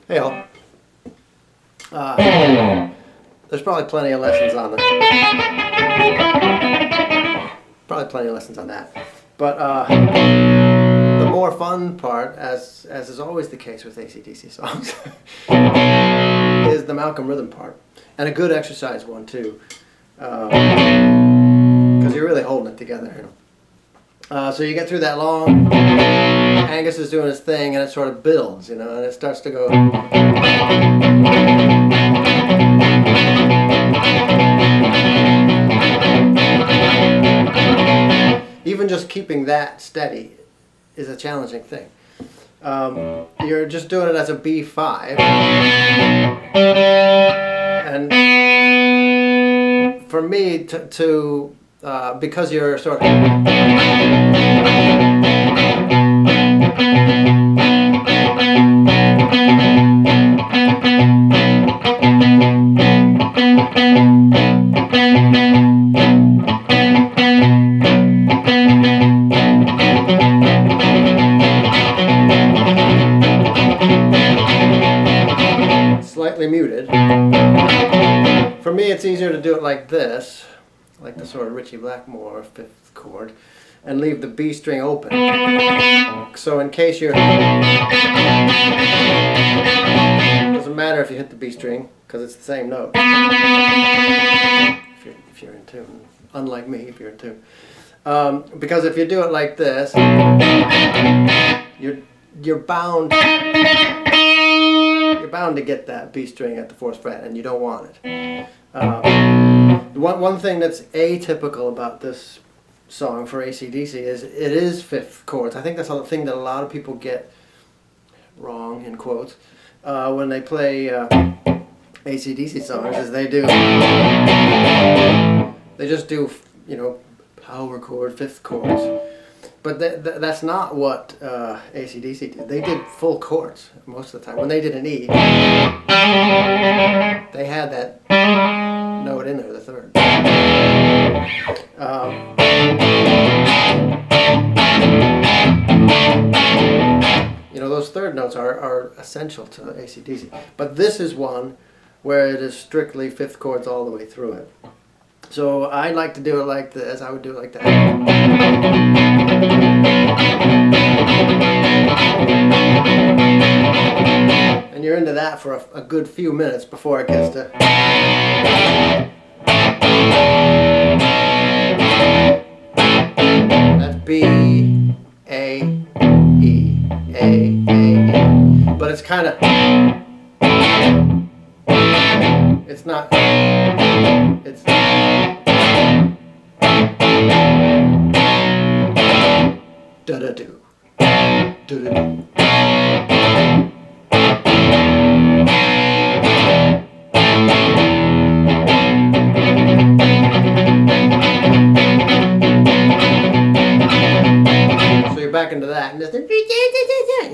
Hey all. There's probably plenty of lessons on that. But the more fun part, as is always the case with AC/DC songs, is the Malcolm rhythm part, and a good exercise one too, because you're really holding it together. You know? So you get through that long. Angus is doing his thing, and it sort of builds, you know, and it starts to go. Even just keeping that steady is a challenging thing. You're just doing it as a B5, and for me to because you're sort of slightly muted. For me, it's easier to do it like this, like the sort of Ritchie Blackmore fifth chord, and leave the B string open. So in case you're, doesn't matter if you hit the B string because it's the same note. If you're in tune, unlike me, if you're in tune. Because if you do it like this, you're bound to get that B string at the 4th fret, and you don't want it. One thing that's atypical about this song for AC/DC is it is 5th chords. I think that's the thing that a lot of people get wrong, in quotes, when they play AC/DC songs, is they just do, you know, power chord, 5th chords. But that's not what AC/DC did. They did full chords most of the time. When they did an E, they had that note in there, the 3rd. You know, those 3rd notes are essential to AC/DC. But this is one where it is strictly 5th chords all the way through it. So I like to do it like this. I would do it like that. And you're into that for a good few minutes before it gets to. That's B, A, E, A, A, E. But it's kind of. It's not. It's. Da-da-do. Do-da-do. So you're back into that, and just, you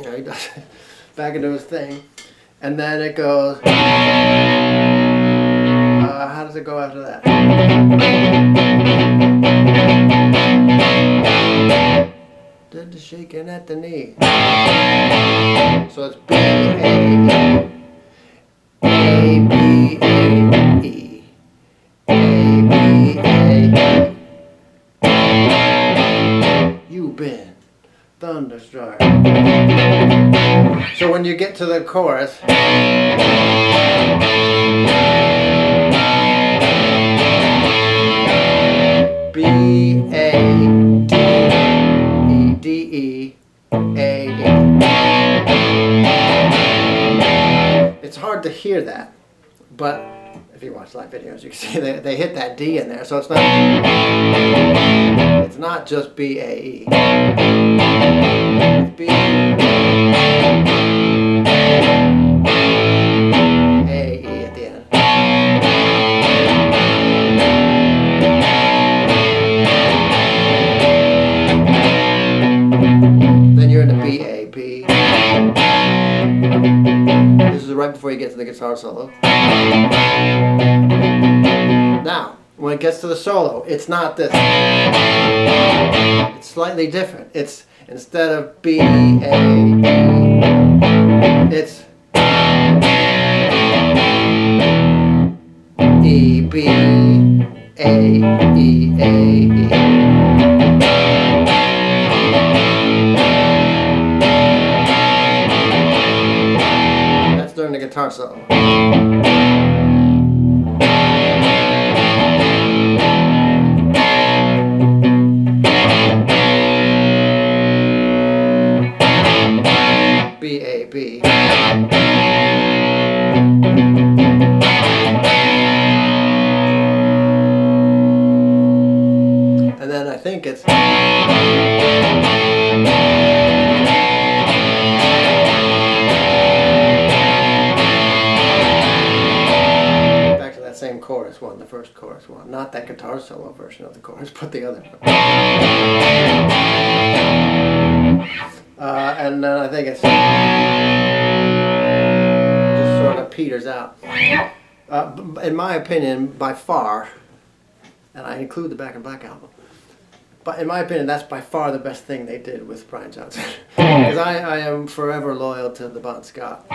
know, he does back into his thing, and then it goes. How does it go after that? Did the shaking at the knee. So it's B, A, A, B, A, E, A, B, A, E. You've been thunderstruck. So when you get to the chorus, B, A, D, E, A, E. It's hard to hear that, but if you watch live videos, you can see they hit that D in there, so it's not just B, A, E. It's B, A, E at the end. This is right before you get to the guitar solo. Now, when it gets to the solo, it's not this. It's slightly different. It's instead of B, A, E, it's E, B, A, E, A, E. That's during the guitar solo. B, A, B. And then I think it's back to that same chorus one, the first chorus one. Not that guitar solo version of the chorus, but the other. And then I think it's just sort of peters out. In my opinion, by far, and I include the Back in Black album, but in my opinion, that's by far the best thing they did with Brian Johnson. Because I am forever loyal to the Bon Scott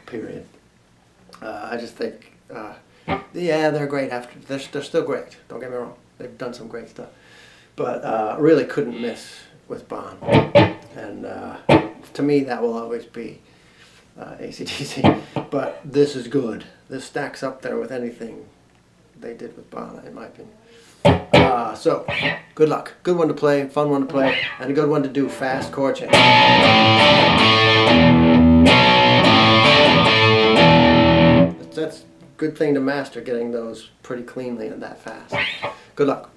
period. I just think, yeah, they're great after. They're still great. Don't get me wrong. They've done some great stuff, but really couldn't miss with Bon. And to me, that will always be AC/DC. But this is good. This stacks up there with anything they did with Bon, in my opinion. So, good luck. Good one to play, fun one to play, and a good one to do fast chord change. That's a good thing to master, getting those pretty cleanly and that fast. Good luck.